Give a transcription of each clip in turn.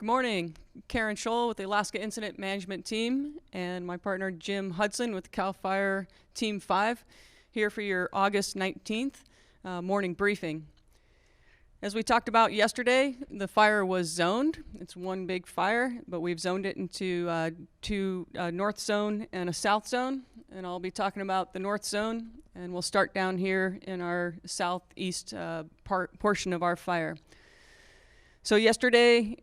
Good morning. Karen Scholl with the Alaska Incident Management Team and my partner Jim Hudson with CAL FIRE Team 5 here for your August 19th morning briefing. As we talked about yesterday, the fire was zoned. It's one big fire, but we've zoned it into two north zone and a south zone. And I'll be talking about the north zone, and we'll start down here in our southeast portion of our fire. So yesterday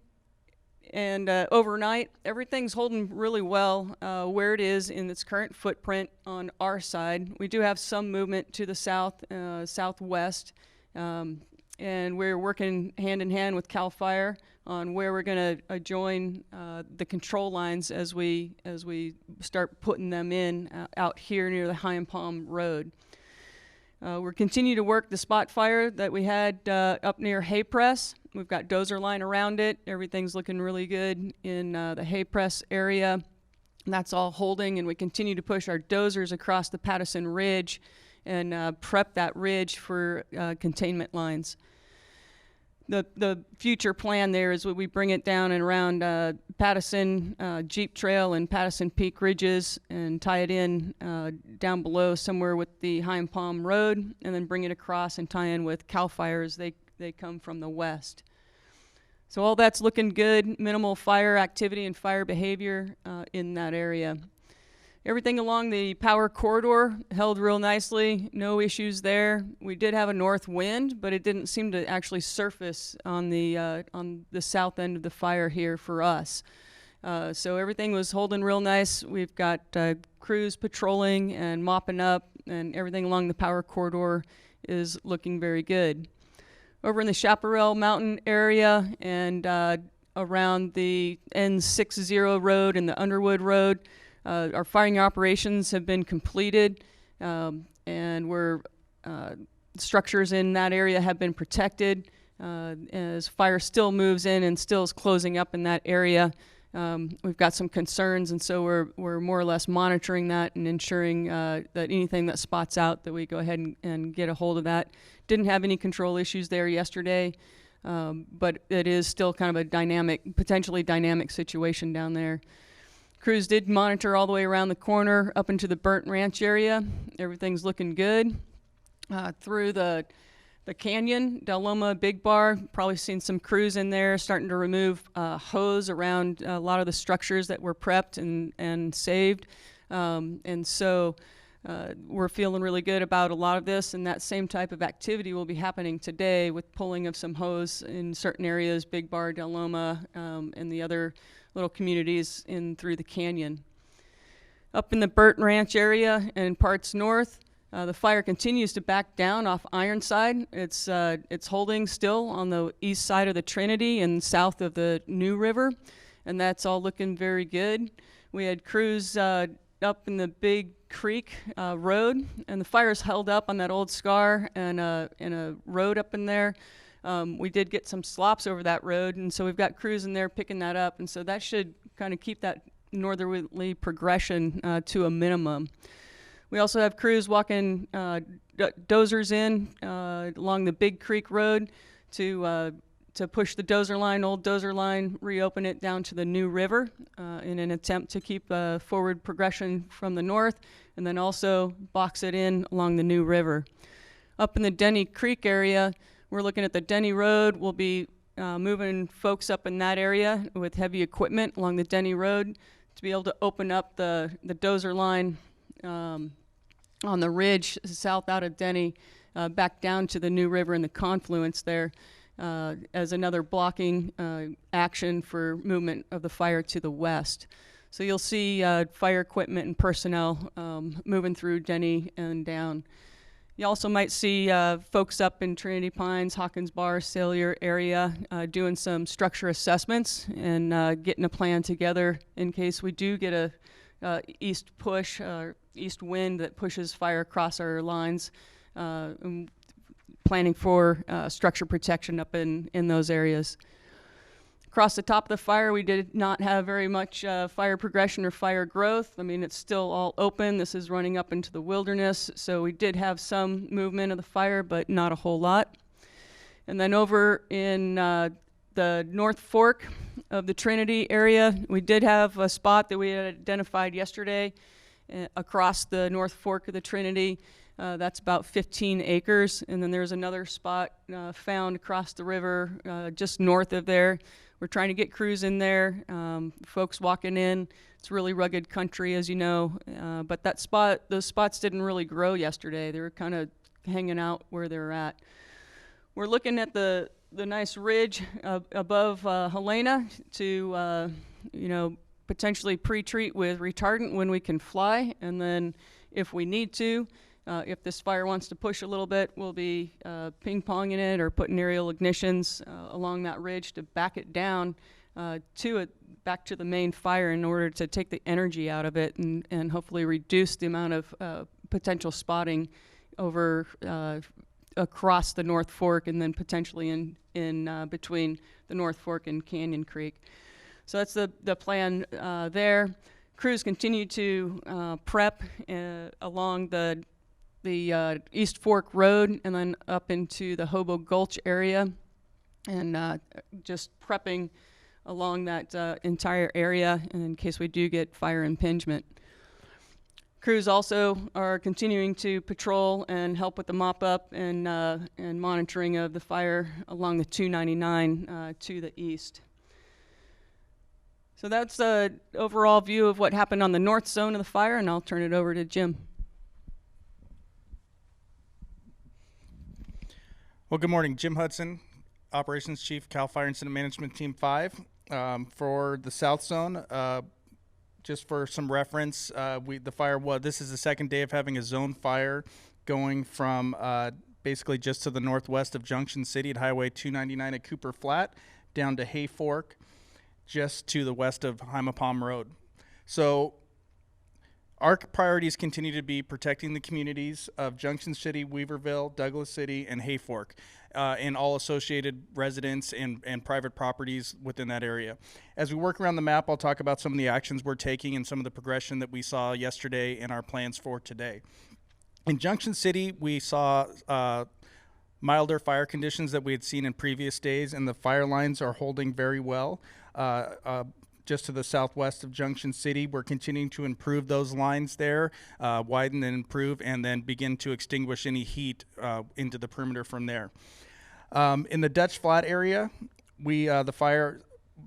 and overnight, everything's holding really well where it is in its current footprint on our side. We do have some movement to the south, southwest, and we're working hand in hand with CAL FIRE on where we're going to join the control lines as we start putting them in out here near the High Palm Road. We're continuing to work the spot fire that we had up near Hay Press. We've got dozer line around it. Everything's looking really good in the Hay Press area. And that's all holding, and we continue to push our dozers across the Pattison Ridge and prep that ridge for containment lines. The future plan there is we bring it down and around Pattison Jeep Trail and Pattison Peak Ridges and tie it in down below somewhere with the High Palm Road, and then bring it across and tie in with CAL FIRE as they come from the west. So all that's looking good. Minimal fire activity and fire behavior in that area. Everything along the power corridor held real nicely, no issues there. We did have a north wind, but it didn't seem to actually surface on the south end of the fire here for us. So everything was holding real nice. We've got crews patrolling and mopping up, and everything along the power corridor is looking very good. Over in the Chaparral Mountain area and around the N60 road and the Underwood Road, our firing operations have been completed, and structures in that area have been protected. As fire still moves in and still is closing up in that area, we've got some concerns, and so we're more or less monitoring that and ensuring that anything that spots out, that we go ahead and get a hold of that. Didn't have any control issues there yesterday, but it is still kind of a potentially dynamic situation down there. Crews did monitor all the way around the corner up into the Burnt Ranch area. Everything's looking good. Through the canyon, Del Loma Big Bar, probably seen some crews in there starting to remove hose around a lot of the structures that were prepped and saved. And so we're feeling really good about a lot of this, and that same type of activity will be happening today with pulling of some hose in certain areas, Big Bar, Del Loma, and the other little communities in through the canyon. Up in the Burnt Ranch area and parts north, the fire continues to back down off Ironside. It's holding still on the east side of the Trinity and south of the New River, and that's all looking very good. We had crews up in the Big Creek Road, and the fire's held up on that old scar and a road up in there. We did get some slops over that road, and so we've got crews in there picking that up, and so that should kind of keep that northerly progression to a minimum. We also have crews walking dozers in along the Big Creek Road to push the old dozer line, reopen it down to the New River in an attempt to keep forward progression from the north, and then also box it in along the New River. Up in the Denny Creek area, we're looking at the Denny Road. We'll be moving folks up in that area with heavy equipment along the Denny Road to be able to open up the dozer line on the ridge south out of Denny back down to the New River and the confluence there as another blocking action for movement of the fire to the west. So you'll see fire equipment and personnel moving through Denny and down. You also might see folks up in Trinity Pines, Hawkins Bar, Salyer area doing some structure assessments and getting a plan together in case we do get a east push, east wind that pushes fire across our lines, planning for structure protection up in those areas. Across the top of the fire, we did not have very much fire progression or fire growth. I mean, it's still all open. This is running up into the wilderness, so we did have some movement of the fire, but not a whole lot. And then over in the North Fork, of the Trinity area. We did have a spot that we had identified yesterday across the North Fork of the Trinity. That's about 15 acres. And then there's another spot found across the river just north of there. We're trying to get crews in there, folks walking in. It's really rugged country, as you know, but those spots didn't really grow yesterday. They were kind of hanging out where they were at. We're looking at the nice ridge above Helena to, potentially pre-treat with retardant when we can fly, and then if we need to, if this fire wants to push a little bit, we'll be ping-ponging it or putting aerial ignitions along that ridge to back it down back to the main fire in order to take the energy out of it and hopefully reduce the amount of potential spotting over across the North Fork and then potentially in between the North Fork and Canyon Creek. So that's the plan there. Crews continue to prep along the East Fork Road and then up into the Hobo Gulch area, and just prepping along that entire area in case we do get fire impingement. Crews also are continuing to patrol and help with the mop-up and monitoring of the fire along the 299 to the east. So that's the overall view of what happened on the north zone of the fire, and I'll turn it over to Jim. Well, good morning. Jim Hudson, Operations Chief, CAL FIRE Incident Management Team 5. For the South Zone, just for some reference, this is the second day of having a zone fire going from basically just to the northwest of Junction City at Highway 299 at Cooper Flat down to Hay Fork, just to the west of Himapalm Road. So our priorities continue to be protecting the communities of Junction City, Weaverville, Douglas City, and Hay Fork, and all associated residents and private properties within that area. As we work around the map, I'll talk about some of the actions we're taking and some of the progression that we saw yesterday and our plans for today. In Junction City, we saw milder fire conditions that we had seen in previous days, and the fire lines are holding very well. Just to the southwest of Junction City, we're continuing to improve those lines there, widen and improve, and then begin to extinguish any heat into the perimeter from there. In the Dutch Flat area, the fire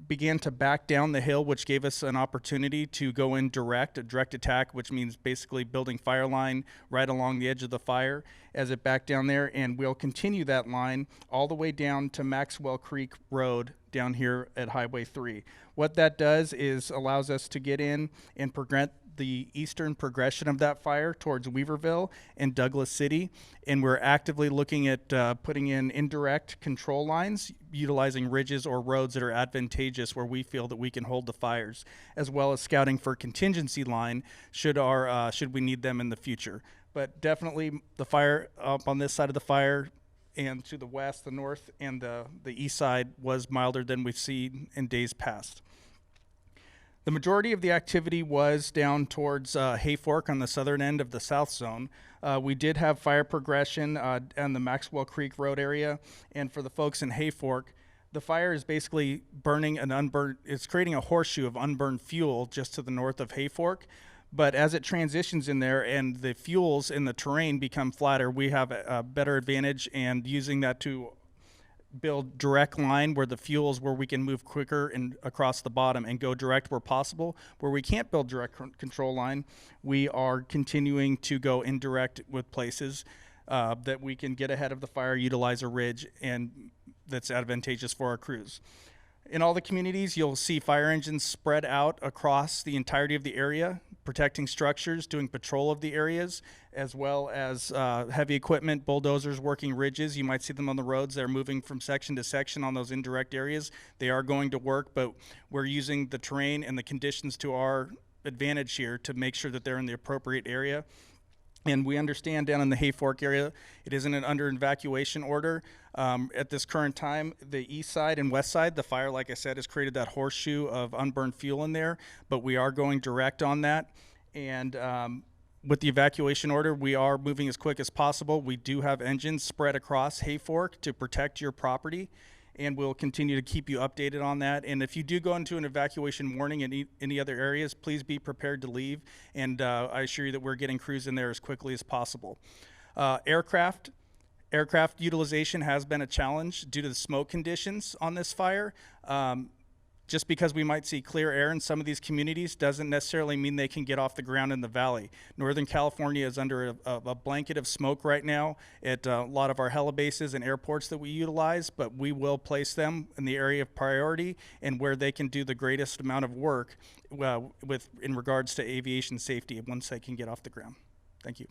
began to back down the hill, which gave us an opportunity to go in a direct attack, which means basically building fire line right along the edge of the fire as it backed down there, and we'll continue that line all the way down to Maxwell Creek Road down here at Highway 3. What that does is allows us to get in and prevent the eastern progression of that fire towards Weaverville and Douglas City, and we're actively looking at putting in indirect control lines, utilizing ridges or roads that are advantageous where we feel that we can hold the fires, as well as scouting for contingency line should we need them in the future. But definitely the fire up on this side of the fire and to the west, the north, and the east side was milder than we've seen in days past. The majority of the activity was down towards Hay Fork on the southern end of the South Zone. We did have fire progression on the Maxwell Creek Road area, and for the folks in Hay Fork, the fire is basically burning it's creating a horseshoe of unburned fuel just to the north of Hay Fork. But as it transitions in there and the fuels in the terrain become flatter, we have a better advantage, and using that to build direct line where the fuels where we can move quicker and across the bottom and go direct where possible. Where we can't build direct control line, we are continuing to go indirect with places that we can get ahead of the fire, utilize a ridge, and that's advantageous for our crews. In all the communities, you'll see fire engines spread out across the entirety of the area, protecting structures, doing patrol of the areas, as well as heavy equipment, bulldozers working ridges. You might see them on the roads. They're moving from section to section on those indirect areas. They are going to work, but we're using the terrain and the conditions to our advantage here to make sure that they're in the appropriate area. And we understand down in the Hay Fork area, it isn't under evacuation order. At this current time, the east side and west side, the fire, like I said, has created that horseshoe of unburned fuel in there, but we are going direct on that. And with the evacuation order, we are moving as quick as possible. We do have engines spread across Hay Fork to protect your property. and we'll continue to keep you updated on that. And if you do go into an evacuation warning in any other areas, please be prepared to leave, and I assure you that we're getting crews in there as quickly as possible. Aircraft utilization has been a challenge due to the smoke conditions on this fire. Just because we might see clear air in some of these communities doesn't necessarily mean they can get off the ground in the valley. Northern California is under a blanket of smoke right now at a lot of our helibases and airports that we utilize, but we will place them in the area of priority and where they can do the greatest amount of work in regards to aviation safety once they can get off the ground. Thank you.